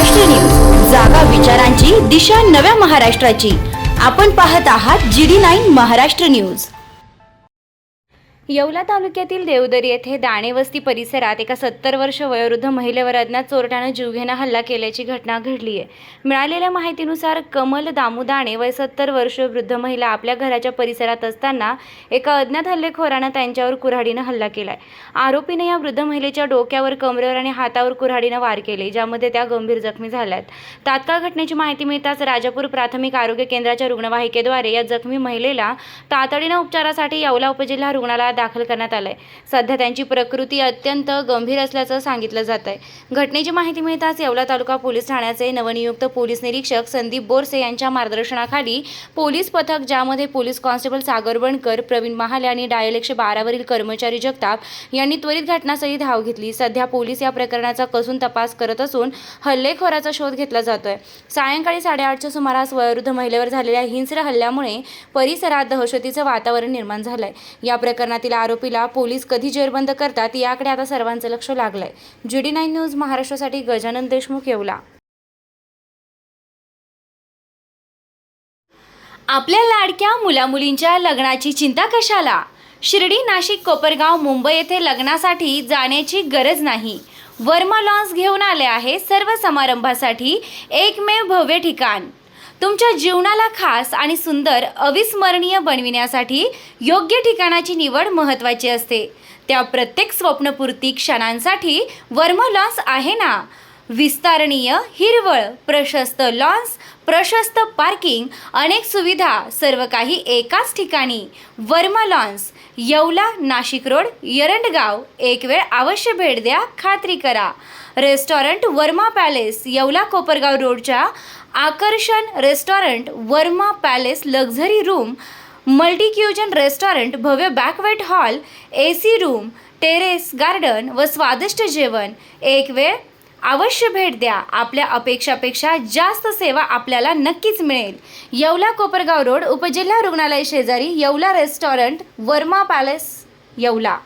Maharashtra news, जागा विचारांची, दिशा नव्या महाराष्ट्राची। आपण पाहत आहात GD9 महाराष्ट्र न्यूज। येवला तालुक्यातील देवदरी येथे दाणेवस्ती परिसरात एका 70 वर्ष वयोवृद्ध महिलेवर अज्ञात चोरट्याने जीवघेणा हल्ला केल्याची घटना घडली आहे। मिळालेल्या माहितीनुसार कमल दामू दाणे वय 70 वर्ष वृद्ध महिला आपल्या घराच्या परिसरात असताना एका अज्ञात हल्लेखोराने त्यांच्यावर कुऱ्हाडीने हल्ला केलाय। आरोपीने या वृद्ध महिलेच्या डोक्यावर, कमरेवर आणि हातावर कुऱ्हाडीने वार केले, ज्यामध्ये त्या गंभीर जखमी झाल्यात। तात्काळ घटनेची माहिती मिळताच राजापूर प्राथमिक आरोग्य केंद्राच्या रुग्णवाहिकेद्वारे या जखमी महिलेला तातडीने उपचारासाठी येवला उपजिल्हा रुग्णालयात दाखल करण्यात आले। सध्या त्यांची प्रकृती अत्यंत गंभीर असल्याचं सांगितलं जात आहे। घटनेची माहिती मिळताच येवला तालुका पोलीस ठाण्याचे नवनियुक्त पोलीस निरीक्षक संदीप बोरसे यांच्या मार्गदर्शनाखाली पोलीस पथक, ज्यामध्ये पोलीस कॉन्स्टेबल सागर बनकर, प्रवीण महाले आणि डायल 112 वरील कर्मचारी जगताप यांनी त्वरित घटनास्थळी धाव घेतली। सध्या पोलीस या प्रकरणाचा कसून तपास करत असून हल्लेखोराचा शोध घेतला जातोय। सायंकाळी 8:30च्या सुमारास वयोवृद्ध महिलेवर झालेल्या हिंस्र हल्ल्यामुळे परिसरात दहशतीचं वातावरण निर्माण झालंय। या प्रकरणात आरोपीला पोलीस कधी जेरबंद करतात याकडे आता सर्वांचं लक्ष लागलंय। GD9 न्यूज महाराष्ट्रासाठी गजानन देशमुख, येवला। आपल्या लाडक्या मुलामुलींच्या लग्नाची चिंता कशाला? शिर्डी, नाशिक, कोपरगाव, मुंबई येथे लग्नासाठी जाण्याची गरज नाही। वर्मा लॉन्स घेऊन आले आहे सर्व समारंभासाठी एकमेव भव्य ठिकाण। तुमच्या जीवनाला खास आणि सुंदर अविस्मरणीय बनविण्यासाठी योग्य ठिकाणाची निवड महत्त्वाची असते। त्या प्रत्येक स्वप्नपूर्ती क्षणांसाठी वर्मा लॉन्स आहे ना। विस्तारणीय, हिरवळ, प्रशस्त लॉन्स, प्रशस्त पार्किंग, अनेक सुविधा, सर्व काही एकाच ठिकाणी। Verma lawns, Yeola, Nashik road, Erandgaon. एक वेळ अवश्य भेट द्या, खात्री करा। रेस्टॉरंट वर्मा पॅलेस, येवला कोपरगाव रोडच्या आकर्षण restaurant Verma palace, luxury room, multi cuisine restaurant, भव्य banquet hall, AC room, terrace garden व स्वादिष्ट जेवण। एक वेळ अवश्य भेट द्या। आपल्या अपेक्षापेक्षा जास्त सेवा आपल्याला नक्कीच मिळेल। येवला कोपरगाव रोड, उपजिल्हा रुग्णालय शेजारी, येवला रेस्टॉरंट वर्मा पॅलेस, येवला।